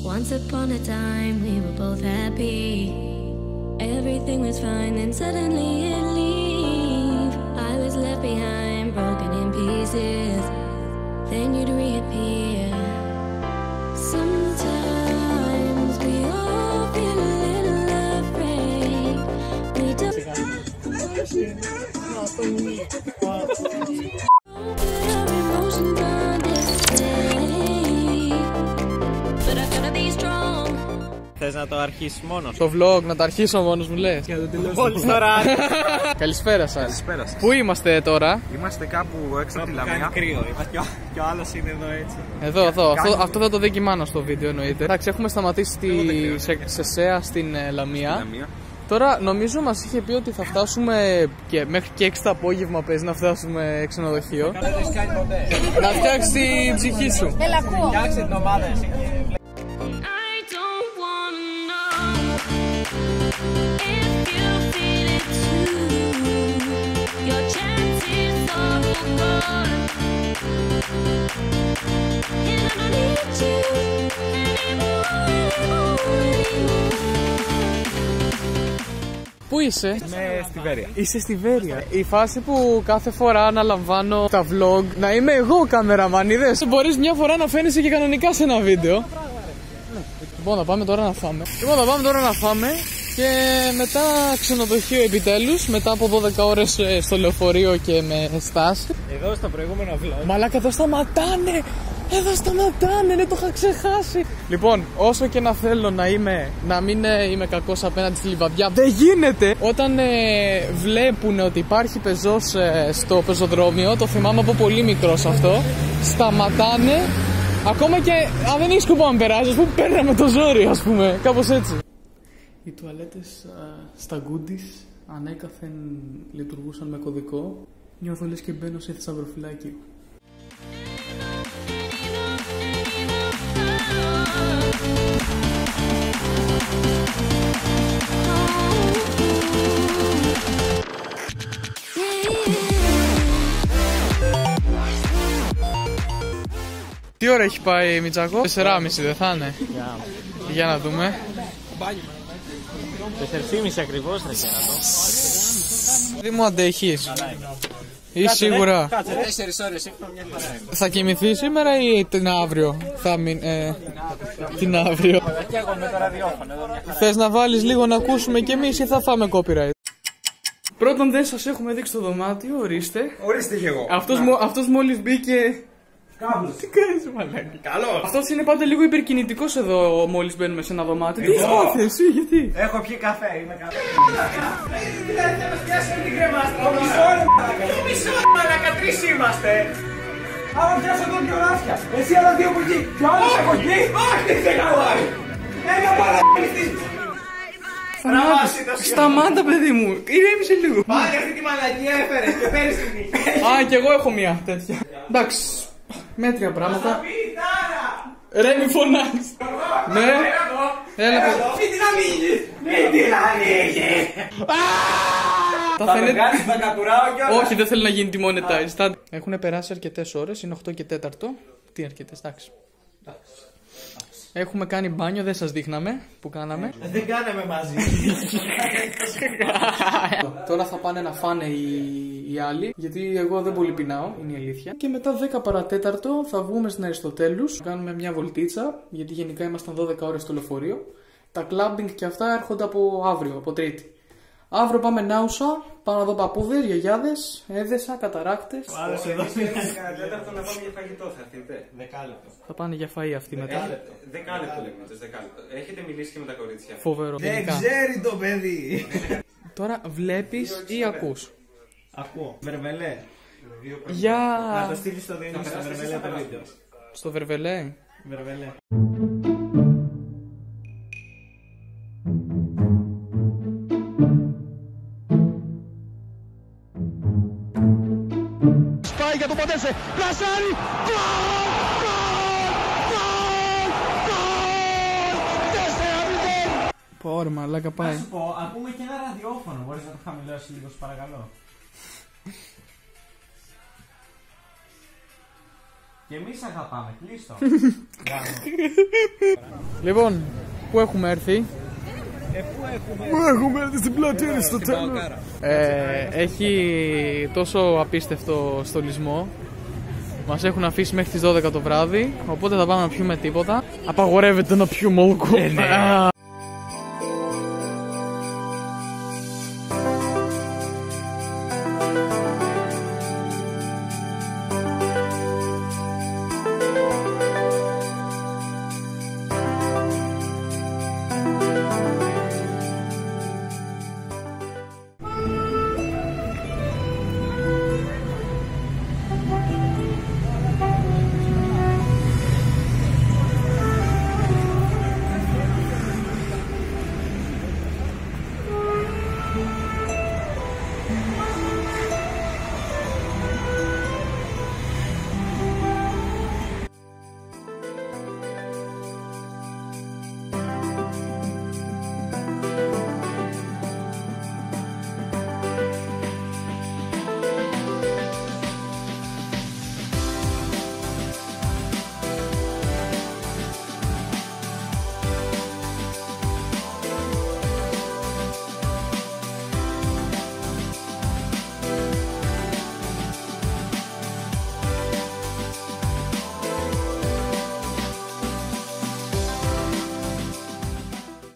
Once upon a time we were both happy. Everything was fine and suddenly it leave. I was left behind, broken in pieces. Then you'd reappear. Sometimes we all feel a little afraid. We don't put our emotions on display. But I gotta be strong. Θες να το αρχίσεις μόνος? Το vlog να το αρχίσω μόνος μου λες? Μόλις τώρα. Καλησπέρα σας. Καλησπέρα σας. Πού είμαστε τώρα? Είμαστε κάπου έξω από τη Λαμία. Κάνει κρύο. Και ο άλλος είναι εδώ έτσι. Εδώ. Αυτό θα το δει και η Μάνα στο βίντεο εννοείται. Εντάξει, έχουμε σταματήσει σε ΣΕΑ στην Λαμία. Τώρα νομίζω μας είχε πει ότι θα φτάσουμε και μέχρι και 6 το απόγευμα παίζει να φτάσουμε ξενοδοχείο. Να φτιάξεις την ψυχή σου. Φτιάξε την ομάδα εσύ. Πού είσαι? Είμαι στη Βέρεια. Είσαι στη Βέρεια. Η φάση που κάθε φορά αναλαμβάνω τα vlog να είμαι εγώ κάμεραμαν, είδες? Μπορείς μια φορά να φαίνεσαι και κανονικά σε ένα βίντεο. Λοιπόν, θα πάμε τώρα να φάμε. Και μετά ξενοδοχείο επιτέλους, μετά από 12 ώρες στο λεωφορείο και με στάση. Εδώ στο προηγούμενο vlog. Μαλάκα, εδώ σταματάνε! Ναι, το είχα ξεχάσει. Λοιπόν, όσο και να θέλω να μην είμαι κακός απέναντι στη λιβαδιά, δεν γίνεται! Όταν βλέπουν ότι υπάρχει πεζός στο πεζοδρόμιο, το θυμάμαι από πολύ μικρός αυτό, σταματάνε, ακόμα και αν δεν έχει σκοπό να περάσει, ας πούμε, παίρναμε το ζόρι, ας πούμε, κάπως έτσι. Οι τουαλέτες στα Goodies ανέκαθεν λειτουργούσαν με κωδικό. Νιώθω λες και μπαίνω σε θησαυροφυλάκιο. Τι ώρα έχει πάει, Μητσάκο? 4.30 δεν θα είναι? Για να δούμε. 4.30 ακριβώς θα γίνει αυτό. Δεν μου αντέχεις. Είσαι σίγουρα? Κάτσε, 4 ώρες ύπνο μια φορά. Θα κοιμηθεί σήμερα ή την αύριο? Την αύριο. Φτιάχνω το ραδιόφωνο εδώ μια χαρά. Θες να βάλεις λίγο να ακούσουμε κι εμείς ή θα φάμε copyright? Πρώτον, δεν σας έχουμε δείξει το δωμάτιο, ορίστε. Ορίστε και εγώ. Αυτός μόλις μπήκε. Κάμπλος. Τι κάνεις, μαλάκι? Καλό. Αυτός είναι πάντα λίγο υπερκινητικός εδώ μόλις μπαίνουμε σε ένα δωμάτιο. Τι είσαι εσύ, γιατί? Έχω πιει καφέ, είμαι καλό. Δηλαδή θα μας πιάσουμε την κρεμάστρα. Μισό μαλάκα, 3 είμαστε. Άμα πιάσω εδώ 2 ράφια. Εσύ άλλα 2 από εκεί. Και ο άλλος από εκεί. Όχι, δεν καλά. Ένα παραδείγμα. Σταμάτα, παιδί μου, ηρέμησε λίγο. Πάλι αυτή τη μαλακία έφερες και φέρεις την νύχτα. Α, κι εγώ έχω μια τέτοια. Εντάξει, μέτρια πράγματα. Ρε, μη φωνάς. Ναι. Έλα, Μην την ανοίγεις. Μην την ανοίγεις. Θα με κάνεις να κατουράω κιόλας. Όχι, δεν θέλω να γίνει τη monetize. Έχουν περάσει αρκετές ώρες, είναι 8 και 4. Τι αρκετές, εντάξει. Έχουμε κάνει μπάνιο, δεν σας δείχναμε που κάναμε. Δεν κάναμε μαζί. Τώρα θα πάνε να φάνε οι άλλοι, γιατί εγώ δεν πολύ πεινάω, είναι η αλήθεια. Και μετά 10 παρατέταρτο θα βγούμε στην Αριστοτέλους, κάνουμε μια βολτίτσα, γιατί γενικά ήμασταν 12 ώρες στο λεωφορείο. Τα κλάμπινγκ και αυτά έρχονται από αύριο, από Τρίτη. Αύριο πάμε Νάουσα, πάνω να δω παππούδες, γιαγιάδες, Έδεσα, καταράκτες. Άλλος εδώ είναι κανένα τέταρτο να πάμε για φαγητό, θα έρθετε. 10 λεπτό. Θα πάνε για φαΐ αυτοί μετά. 10 λεπτό λέγουμε, 10 λεπτό. Έχετε μιλήσει και με τα κορίτσια? Φοβερό. Δεν ξέρει το παιδί. Τώρα βλέπεις ή ακούς? Ακούω. Βερβελέ. Για... Να το στείλεις στο Διονύση στο Βερβελέ το βίντεο. Στο Βερβελέ. Βερβελέ. Σπάει για το Ποντέσε. Πλασάρι. Γκολ! Πω ρε μαλάκα πάει. Να σου πω, ακούμε και ένα ραδιόφωνο. Μπορείς να το χαμηλώσεις λίγο, σου παρακαλώ? Και εμείς αγαπάμε, κλείστο. Λοιπόν, πού έχουμε έρθει? Πού έχουμε έρθει στην πλατεία στο τέλος. Έχει τόσο απίστευτο στολισμό. Μας έχουν αφήσει μέχρι τις 12 το βράδυ, οπότε θα πάμε να πιούμε τίποτα. Απαγορεύεται να πιούμε αλκοόλ.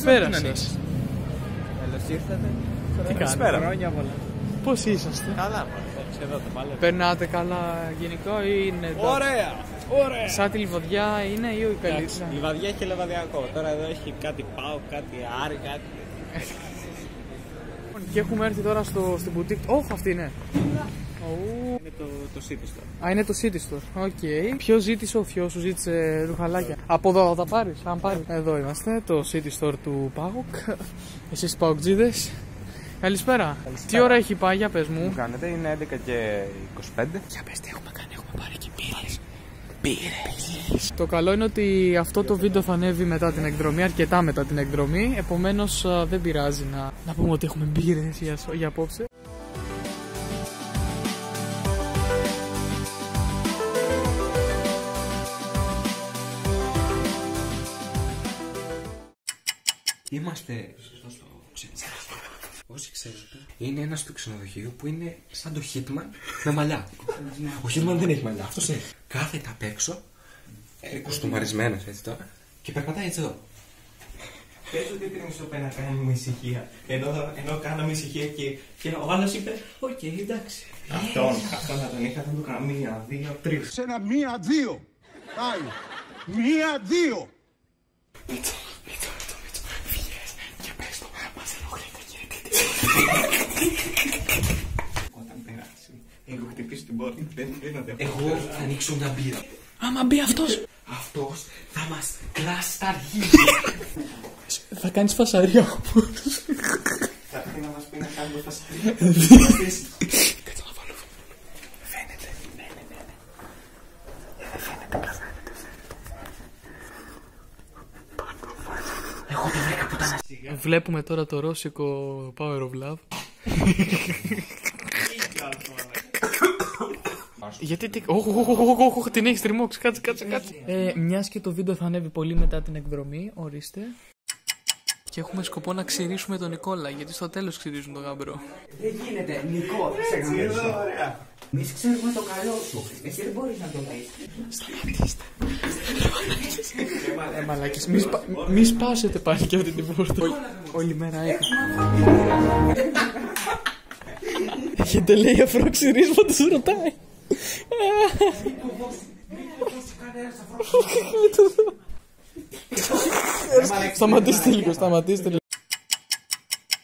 Καλησπέρα σας. Καλώς ήρθατε. Τι Καλησπέρα. κάνετε? Πώς είσαστε? Καλά, εδώ το παλεύω. Περνάτε καλά γενικό ή είναι... Ωραία, ωραία. Σαν τη Λιβαδιά είναι ή η καλύτερα? Λιβαδιά και λεβαδιακό. Τώρα εδώ έχει κάτι πάω, κάτι άρι, κάτι. Και έχουμε έρθει τώρα στην boutique. Όχι, αυτή είναι. Είναι το City Store. Α, είναι το City Store. Οκ. Ποιο ζήτησε, ο Φιός σου ζήτησε ρουχαλάκια. Από εδώ θα τα πάρεις, αν πάρεις. Εδώ είμαστε, το City Store του PAOK. Εσείς Παοκτζίδες. Καλησπέρα. Τι ώρα έχει πάει, για πες μου. Μου κάνετε, είναι 11 και 25. Για πες τι έχουμε κάνει, έχουμε πάρει και πήρες. Το καλό είναι ότι αυτό το βίντεο θα ανέβει μετά την εκδρομή, αρκετά μετά την εκδρομή. Επομένως δεν πειράζει να πούμε ότι έχουμε μπύρες για απόψε. Είμαστε στο ξενοδοχείο. Όσοι ξέρετε, είναι ένας του ξενοδοχείου που είναι σαν το Hitman με μαλλιά. Ο Hitman δεν έχει μαλλιά, αυτός έχει. Κάθεται απ' έξω, κουστούμαρισμένος έτσι τώρα, και περπατάει έτσι εδώ. Πες ότι την μισοπέ να κάνουμε ησυχία. Ενώ κάναμε ησυχία και ο άλλος είπε: οκ, εντάξει. Αυτόν να τον είχα, θα του έκανα 1, 2, 3. Σε ένα 1, 2. Πάει. 1, 2. Μίτσο, φύγες και πες το, μας ενοχλείτε κύριε. Όταν περάσει, έχω χτυπήσει την πόρτα. Δεν αντέχω. Εγώ θα ανοίξω μια μπύρα. Άμα μπει αυτός, Αυτός θα μας κλάσει στα αρχίδια. θα κάνεις φασαρία όπως. Θα έρθει να μας πει να κάνουμε φασαρία. Κάτσε να βάλω. Φαίνεται. Ναι. Φαίνεται. Εγώ τη βρήκα που ήταν. Βλέπουμε τώρα το ρώσικο Power of Love. Γιατί όχι, την έχεις τριμώξει, κάτσε. Μιας και το βίντεο θα ανέβει πολύ μετά την εκδρομή, ορίστε. Και έχουμε σκοπό να ξηρίσουμε τον Νικόλα, γιατί στο τέλος ξηρίζουν τον γαμπρό. Δεν γίνεται, Νικό, δεν σε γαμίσω. Εμείς ξέρουμε το καλό σου. Εσύ δεν μπορείς να το πεις. Σταματήστε. Μαλάκες, μη σπάσετε πάλι και αυτή την πόρτα. Όλη μέρα έτσι. Έχετε λέει αφρό ξηρίσμα, τους ρωτάει. Σταματήστε λίγο.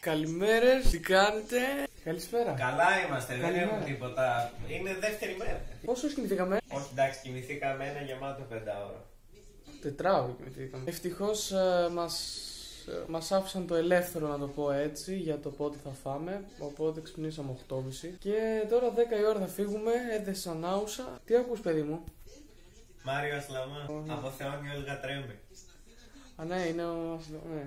Καλημέρες, τι κάνετε? Καλησπέρα. Καλά είμαστε, δεν έχουμε τίποτα. Είναι δεύτερη μέρα. Πόσο κοιμηθήκαμε? Όχι, εντάξει, κοιμηθήκαμε ένα γεμάτο 5ωρο. Τετράωρο κοιμηθήκαμε. Ευτυχώς μας άφησαν το ελεύθερο, να το πω έτσι, για το πότε θα φάμε. Οπότε ξυπνήσαμε 8.30. Και τώρα 10 η ώρα θα φύγουμε. Έδεσα νάουσα. Τι ακούς, παιδί μου? Μάριο Ασλαμά, από Θεόνι Όλγα Τρέμπε. Α, ναι, είναι ο... ναι.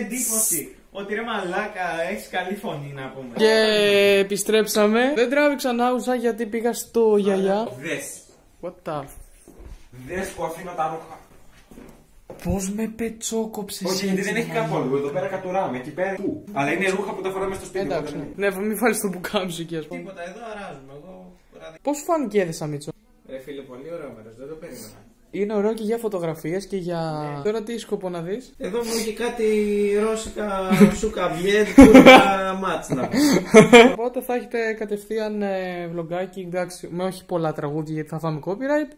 εντύπωση ότι ρε μαλάκα, έχεις καλή φωνή να πούμε. Και επιστρέψαμε. Δεν τράβηξαν άγουσα γιατί πήγα στο γιαγιά. Δες. What the... Δες που αφήνω τα ρούχα. Πώς με πετσόκοψες. Όχι, γιατί δεν έχει καθόλου. Εδώ πέρα κατουράμε. Εκεί πέρα. Πού? Αλλά είναι ρούχα που τα φοράμε στο σπίτι. Εντάξει. Ναι, μην βάλεις το μπουκάμισο εκεί, ας πούμε. Τίποτα, εδώ αράζουμε. Εγώ. Πώς σου φάνηκε η έδεσα, Μίτσο? Ρε φίλε, πολύ ωραίο μέρος. Δεν το περίμενα. Είναι ωραίο και για φωτογραφίες και για. Ναι. Τώρα τι σκοπό να δεις? Εδώ μου είχε κάτι ρώσικα σουκαμπιέ, τουρκα μάτσνα. Οπότε θα έχετε κατευθείαν βλογκάκι, εντάξει, με όχι πολλά τραγούδια γιατί θα φάμε copyright.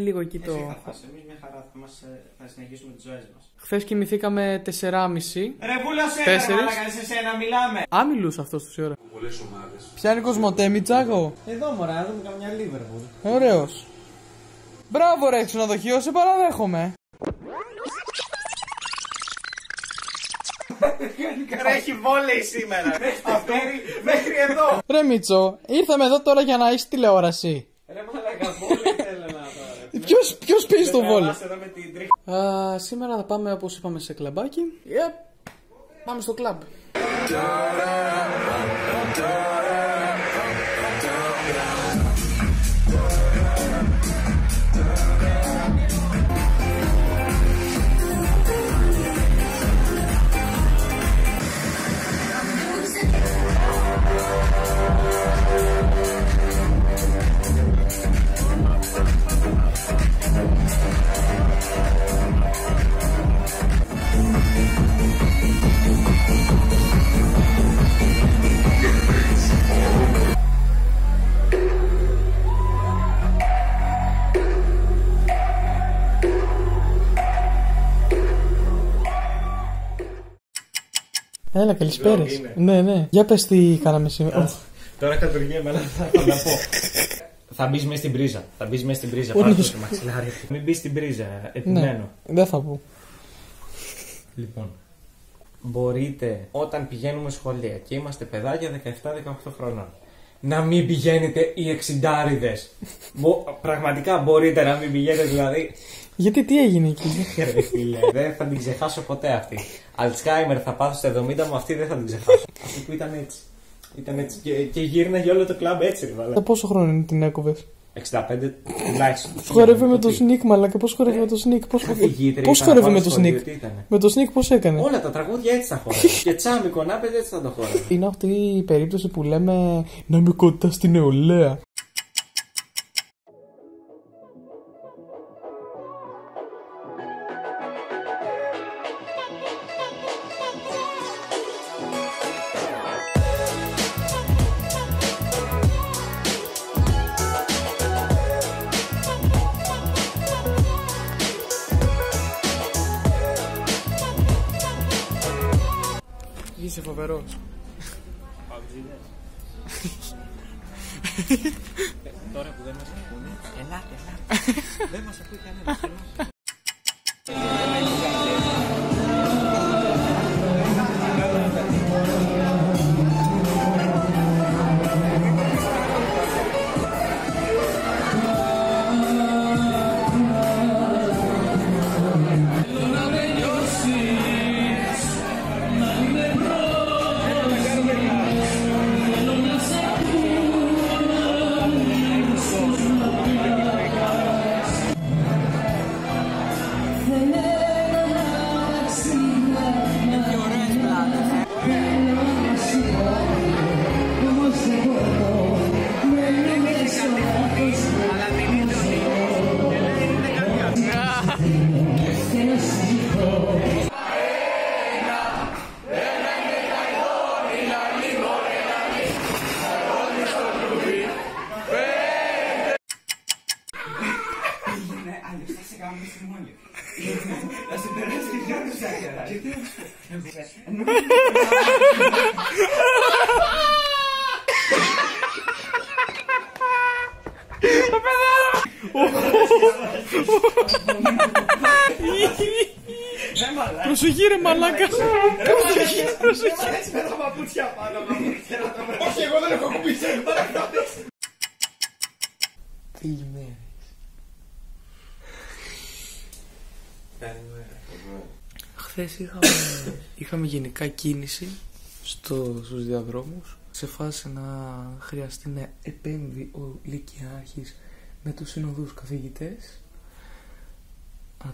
Λίγο εκεί το. Εσύ θα φας, εμείς μια χαρά θα συνεχίσουμε τις ζωές μας. Χθες κοιμηθήκαμε 4.30. Ρε βούλασε, ρε μαλάκα, σε σένα μιλάμε. Α, μιλούσε αυτός τόση ώρα. Πολλές ομάδες. Πιάνει Κοσμοτέ, Μιτσάκο. Εδώ μωρά, να δούμε καμιά Λίβερπουλ. Ωραίος. Μπράβο ρε ξενοδοχείο, σε παραδέχομαι. Ρε έχει βόλεϊ σήμερα. Μέχρι εδώ. Ρε Μίτσο, ήρθαμε εδώ τώρα για να είσαι τηλεόραση. Ρε μαλάκα, βόλεϊ θέλω να τώρα. Ποιος πει στο βόλεϊ? Εδώ με την τρίχα. Σήμερα θα πάμε όπως είπαμε σε κλαμπάκι. Πάμε στο κλαμπ. Έλα, καλησπέρες. Ναι. Για πες τι κάναμε σήμερα. Τώρα κατουργέμαι, αλλά θα τα πω. Θα μπεις μέσα στην πρίζα. Πάρε το μαξιλάρι. Μην μπεις στην πρίζα, επιμένω. Δεν θα πω. Λοιπόν, μπορείτε όταν πηγαίνουμε σχολεία και είμαστε παιδάκια 17-18 χρονών να μην πηγαίνετε οι εξιντάριδες. Πραγματικά μπορείτε να μην πηγαίνετε, δηλαδή. Γιατί τι έγινε εκεί? Ρε φίλε, δεν θα την ξεχάσω ποτέ αυτή. Αλτσχάιμερ θα πάθω στα 70 μου, αυτή δεν θα την ξεχάσω. Αυτή που ήταν έτσι. Και γύρναγε όλο το κλαμπ έτσι, ρε βαλά. Πόσο χρόνο την έκοβες? 65 τουλάχιστον. Χορεύει με το sneak, μαλάκα. Πώς χορεύει με το sneak? Πώς χορεύει με το sneak? Με το sneak πώς έκανε? Όλα τα τραγούδια έτσι θα χορεύει. Και τσάμι κονάπεδε έτσι θα το χορεύει. Είναι αυτή η περίπτωση που λέμε να είμαι κοντά στην νεολαία. Είσαι φοβερός. Τώρα που δεν μας ακούνε, ελάτε. Δεν μας ακούει κανένας. Προσοχή ρε μαλάκα. Προσοχή. Με τα παπούτσια πάνω. Όχι, εγώ δεν έχω κουμπίσει. Τι μέρες. χθες είχαμε γενικά κίνηση στους διαδρόμους, σε φάση να χρειαστεί να επέμβει ο Λυκειάρχης με τους συνοδούς καθηγητές.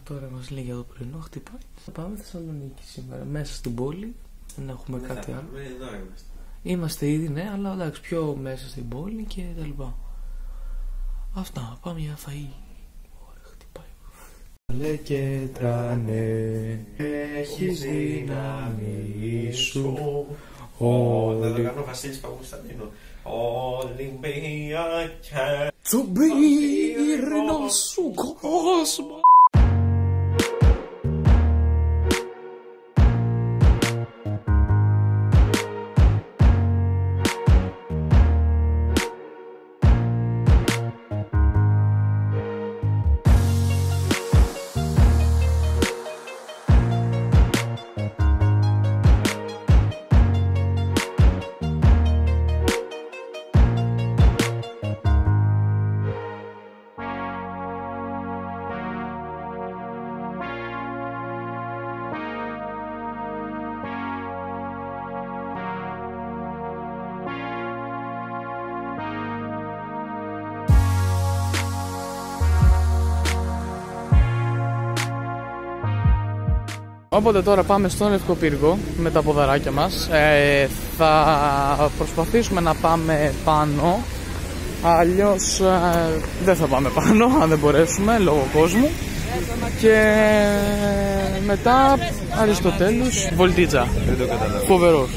Τώρα μας λέει για το πρωινό, χτυπάει. Θα πάμε Θεσσαλονίκη σήμερα, μέσα στην πόλη, δεν έχουμε κάτι άλλο. Εδώ Είμαστε ήδη, ναι, αλλά εντάξει, πιο μέσα στην πόλη και τα λοιπά. Αυτά, πάμε για φαΐ. Ωραία, χτυπάει. Λέ και τράνε, έχεις δύναμη σου. Θα το κάνω Βασίλης Παπακοσταντίνου. Ολυμπιακέ. Του πύρινο σου κόσμο. Οπότε τώρα πάμε στον Λευκό Πύργο με τα ποδαράκια μας. Θα προσπαθήσουμε να πάμε πάνω, αλλιώς δεν θα πάμε πάνω αν δεν μπορέσουμε λόγω κόσμου. Και μετά Αριστοτέλους, Βολτίτσα. Φοβερός.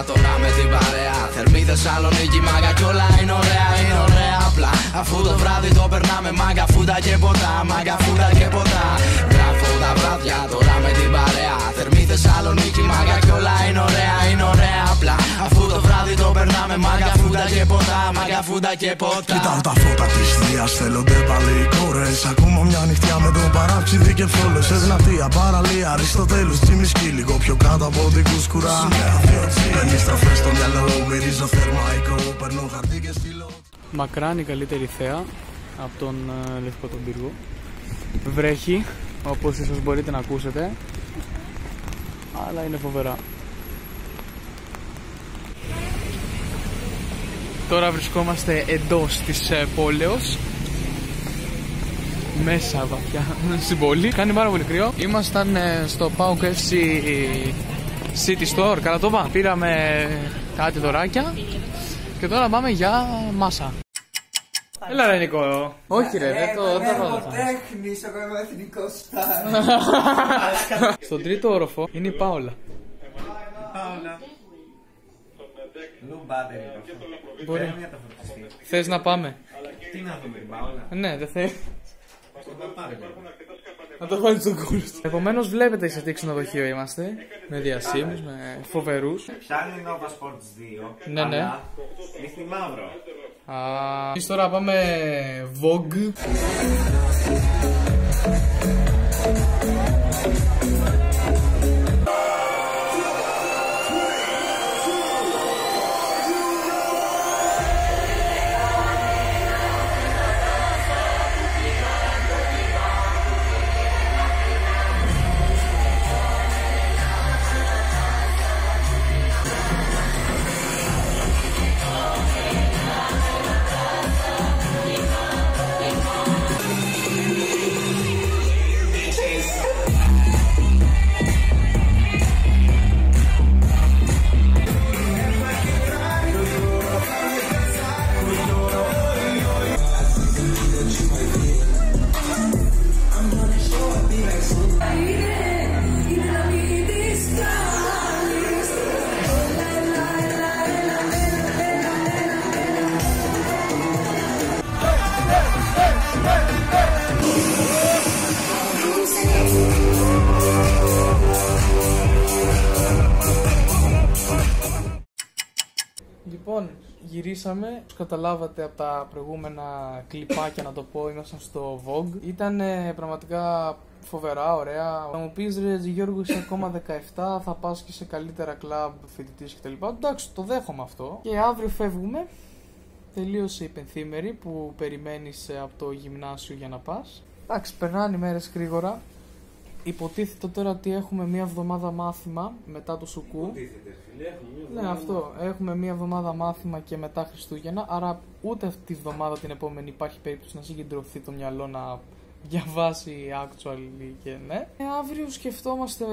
Τώρα με την παρέα, θερμή Θεσσαλονίκη, μάγκα κι όλα είναι ωραία, είναι ωραία απλά. Αφού το βράδυ το περνάμε μάγκα, φούντα και ποτά, μάγκα, φούντα και ποτά. Γράφω τα βράδια τώρα με την παρέα, θερμή Θεσσαλονίκη, μάγκα κι όλα είναι ωραία, είναι ωραία απλά. Αφού το βράδυ το περνάμε μάγκα, φούντα και ποτά, μάγκα, φούντα και ποτά. Κοιτάω τα φώτα της θείας, θέλονται πάλι οι κόρες. Ακόμα μια νυχτιά με τον παράψιδι και φόλες. Ευνατία, παραλία, Αριστοτέλους, τσιμισκή, λίγο πιο κάτω από την Κούσκουρα. Μακράν η καλύτερη θέα από τον Λευκό τον Πύργο. Βρέχει, όπως ίσως μπορείτε να ακούσετε, αλλά είναι φοβερά. Τώρα βρισκόμαστε εντός της πόλεως, μέσα βαθιά στην πόλη. Κάνει πάρα πολύ κρύο. Ήμασταν στο PAOK FC City Store, καλά το είπα. Πήραμε κάτι δωράκια και τώρα πάμε για μάσα. Έλα ρε Νικό. Όχι ρε, δεν το βάλω. Τέχνης, εγώ είμαι εθνικός στάρ. Στον τρίτο όροφο είναι η Πάολα. Μπορεί. Θες να πάμε? Τι να δούμε την Πάολα? Ναι, δεν θέλει. Να το βάλει στον κούλο. Επομένως βλέπετε σε τι ξενοδοχείο είμαστε. Με διασύμους, με φοβερούς. Πιάνει η Nova Sports 2. Ναι, ναι. Νύχτη μαύρο. Εμείς τώρα πάμε Vogue. Λοιπόν, γυρίσαμε. Όπως καταλάβατε από τα προηγούμενα κλιπάκια, να το πω, ήμασταν στο Vogue. Ήταν πραγματικά φοβερά, ωραία. Θα μου πεις ρε Γιώργο, είσαι ακόμα 17, θα πας και σε καλύτερα κλαμπ, φοιτητής κτλ. Εντάξει, το δέχομαι αυτό. Και αύριο φεύγουμε. Τελείωσε η πενθήμερη που περιμένεις από το γυμνάσιο για να πας. Εντάξει, περνάνε οι μέρες γρήγορα. υποτίθεται τώρα ότι έχουμε μία εβδομάδα μάθημα μετά το Σουκού. Ναι, αυτό. Έχουμε μία εβδομάδα μάθημα και μετά Χριστούγεννα. Άρα ούτε αυτή τη εβδομάδα την επόμενη υπάρχει περίπτωση να συγκεντρωθεί το μυαλό να διαβάσει actually και ναι. Αύριο σκεφτόμαστε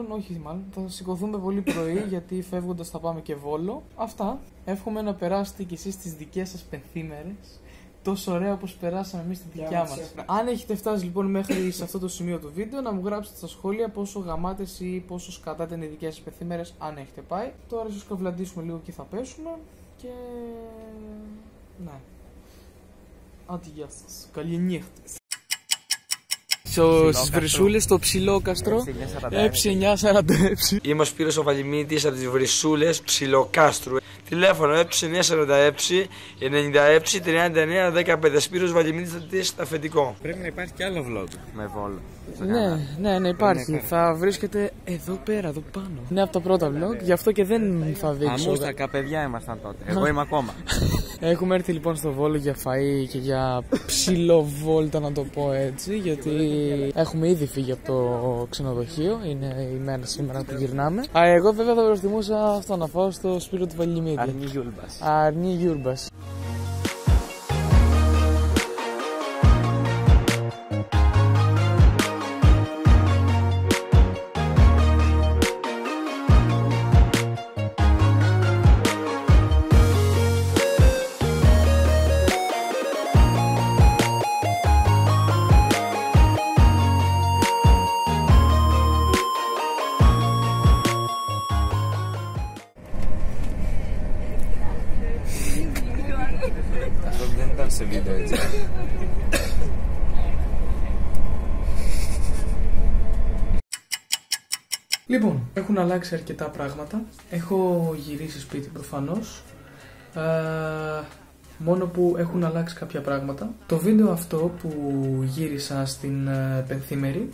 όχι μάλλον, θα σηκωθούμε πολύ πρωί γιατί φεύγοντας θα πάμε και Βόλο. Αυτά. Εύχομαι να περάσετε κι εσείς τις δικές σας πενθήμερες τόσο ωραία όπως περάσαμε εμείς τη δικιά μας. Αν έχετε φτάσει λοιπόν μέχρι σε αυτό το σημείο του βίντεο, να μου γράψετε στα σχόλια πόσο γαμάτες ή πόσο σκατά ήταν οι δικές σας πενθήμερες, αν έχετε πάει. Τώρα ίσως καβλαντήσουμε λίγο και θα πέσουμε και... ναι. Άντε γεια σας. Καλή νύχτα. Στις Βρυσούλες στο Ψιλόκαστρο E946. Είμαι ο Σπύρος ο Βαλιμίτης από τις Βρυσούλες Ψιλοκάστρου. Τηλέφωνο E946 96 39 15. Σπύρος Βαλιμίτης στα αφεντικό. Πρέπει να υπάρχει κι άλλο vlog με Βόλο. Ναι, υπάρχει. Θα βρίσκεται εδώ πέρα, εδώ πάνω. Είναι από τα πρώτα vlog, γι' αυτό και δεν θα δείξω. Αμούστακα παιδιά ήμασταν τότε. Εγώ είμαι ακόμα. Έχουμε έρθει λοιπόν στο Βόλο για φαΐ και για ψιλοβόλτα, να το πω έτσι, γιατί έχουμε ήδη φύγει από το ξενοδοχείο. Είναι η μέρα σήμερα που γυρνάμε. Εγώ βέβαια θα προτιμούσα αυτό, να φάω στο Σπύρο του Βαλιμίτη. Αρνή Γιούρμπας. Δεν ήταν σε βίντεο έτσι. Λοιπόν, έχουν αλλάξει αρκετά πράγματα. Έχω γυρίσει σπίτι προφανώς. Μόνο που έχουν αλλάξει κάποια πράγματα. Το βίντεο αυτό που γύρισα στην πενθήμερη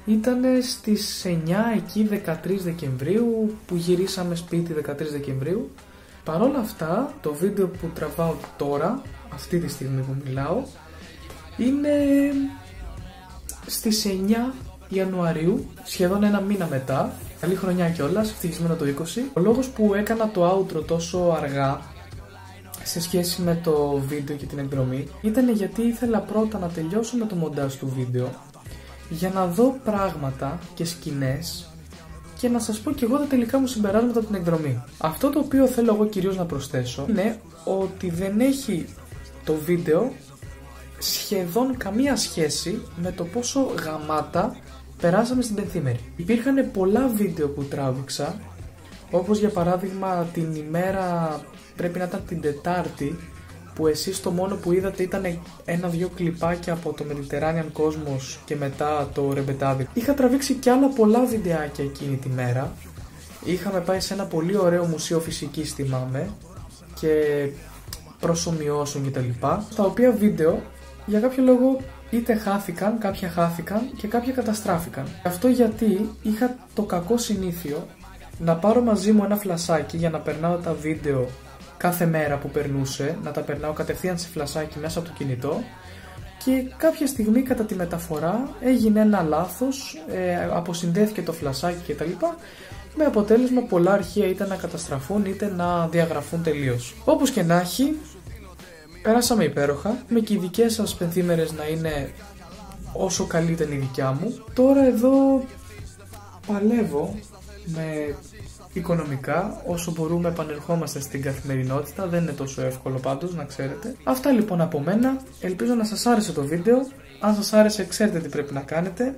ήταν στις 9 εκεί 13 Δεκεμβρίου που γυρίσαμε σπίτι 13 Δεκεμβρίου. Παρ' όλα αυτά, το βίντεο που τραβάω τώρα, αυτή τη στιγμή που μιλάω, είναι στις 9 Ιανουαρίου, σχεδόν ένα μήνα μετά. Καλή χρονιά κιόλας, ευτυχισμένο το 20. Ο λόγος που έκανα το outro τόσο αργά σε σχέση με το βίντεο και την εκδρομή ήταν γιατί ήθελα πρώτα να τελειώσω με το μοντάζ του βίντεο για να δω πράγματα και σκηνές και να σας πω και εγώ τα τελικά μου συμπεράσματα από την εκδρομή. Αυτό το οποίο θέλω εγώ κυρίως να προσθέσω είναι ότι δεν έχει το βίντεο σχεδόν καμία σχέση με το πόσο γαμάτα περάσαμε στην πενθήμερη. Υπήρχαν πολλά βίντεο που τράβηξα, όπως για παράδειγμα την ημέρα, πρέπει να ήταν την Τετάρτη, που εσείς το μόνο που είδατε ήταν ένα-δυο κλιπάκια από το Mediterranean Cosmos και μετά το ρεμπετάδικο. Είχα τραβήξει κι άλλα πολλά βιντεάκια εκείνη τη μέρα. Είχαμε πάει σε ένα πολύ ωραίο μουσείο φυσικής, θυμάμαι, και προσομοιώσεων κτλ. Τα οποία βίντεο για κάποιο λόγο είτε χάθηκαν, κάποια χάθηκαν και κάποια καταστράφηκαν. Αυτό γιατί είχα το κακό συνήθειο να πάρω μαζί μου ένα φλασάκι για να περνάω τα βίντεο κάθε μέρα που περνούσε, να τα περνάω κατευθείαν σε φλασάκι μέσα από το κινητό, και κάποια στιγμή κατά τη μεταφορά έγινε ένα λάθος, αποσυνδέθηκε το φλασάκι κτλ. Με αποτέλεσμα πολλά αρχεία είτε να καταστραφούν είτε να διαγραφούν τελείως. Όπως και να έχει, περάσαμε υπέροχα, με και οι δικές σας πενθήμερες να είναι όσο καλή ήταν η δικιά μου. Τώρα εδώ παλεύω με οικονομικά, όσο μπορούμε επανερχόμαστε στην καθημερινότητα, δεν είναι τόσο εύκολο πάντως, να ξέρετε. Αυτά λοιπόν από μένα, ελπίζω να σας άρεσε το βίντεο. Αν σας άρεσε ξέρετε τι πρέπει να κάνετε.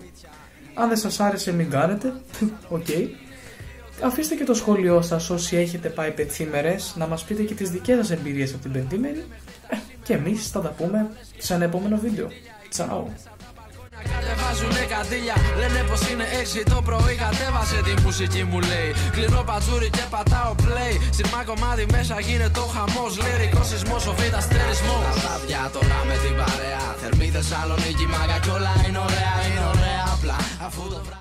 Αν δεν σας άρεσε μην κάνετε. Okay. Αφήστε και το σχόλιο σας όσοι έχετε πάει πενθήμερες, να μας πείτε και τις δικές σας εμπειρίες από την πενθήμερη. Και εμείς θα τα πούμε σε ένα επόμενο βίντεο. Τσάου! Κατεβάζουνε καντήλια, λένε πως είναι 6 το πρωί. Κατέβασε τη μουσική μου λέει. Κλείνω πατζούρι και πατάω play. Σειρμά κομμάτι μέσα γίνεται ο χαμός. Λυρικός σεισμός, ο β' αστερισμός. Τα βράδια τώρα με την παρέα. Θερμή Θεσσαλονίκη, μάγκα κι όλα είναι ωραία. Είναι ωραία απλά αφού το